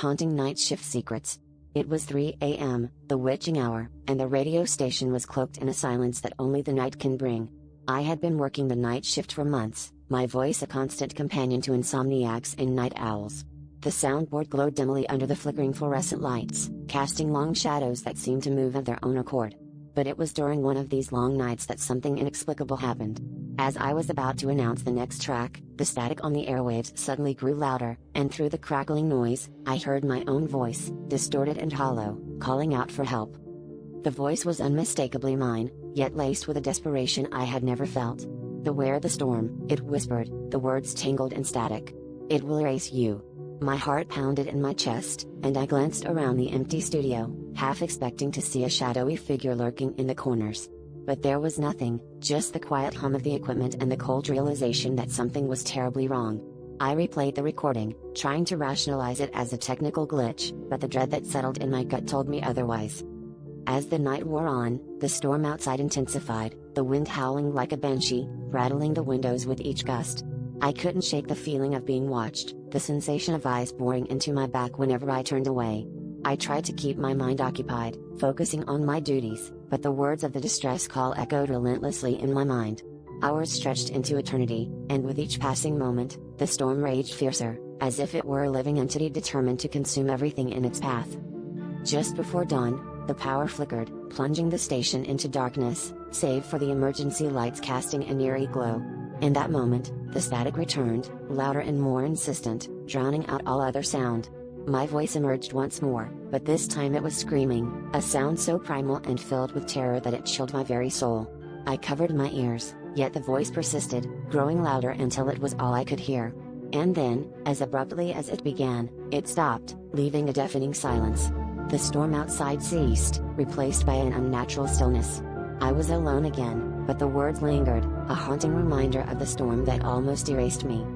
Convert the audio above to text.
Haunting Night Shift Secrets. It was 3 a.m., the witching hour, and the radio station was cloaked in a silence that only the night can bring. I had been working the night shift for months, my voice a constant companion to insomniacs and night owls. The soundboard glowed dimly under the flickering fluorescent lights, casting long shadows that seemed to move of their own accord. But it was during one of these long nights that something inexplicable happened. As I was about to announce the next track, the static on the airwaves suddenly grew louder, and through the crackling noise, I heard my own voice, distorted and hollow, calling out for help. The voice was unmistakably mine, yet laced with a desperation I had never felt. "Beware the storm," it whispered, the words tangled and static. "It will erase you." My heart pounded in my chest, and I glanced around the empty studio, half expecting to see a shadowy figure lurking in the corners. But there was nothing, just the quiet hum of the equipment and the cold realization that something was terribly wrong. I replayed the recording, trying to rationalize it as a technical glitch, but the dread that settled in my gut told me otherwise. As the night wore on, the storm outside intensified, the wind howling like a banshee, rattling the windows with each gust. I couldn't shake the feeling of being watched, the sensation of eyes boring into my back whenever I turned away. I tried to keep my mind occupied, focusing on my duties, but the words of the distress call echoed relentlessly in my mind. Hours stretched into eternity, and with each passing moment, the storm raged fiercer, as if it were a living entity determined to consume everything in its path. Just before dawn, the power flickered, plunging the station into darkness, save for the emergency lights casting an eerie glow. In that moment, the static returned, louder and more insistent, drowning out all other sound. My voice emerged once more, but this time it was screaming, a sound so primal and filled with terror that it chilled my very soul. I covered my ears, yet the voice persisted, growing louder until it was all I could hear. And then, as abruptly as it began, it stopped, leaving a deafening silence. The storm outside ceased, replaced by an unnatural stillness. I was alone again, but the words lingered, a haunting reminder of the storm that almost erased me.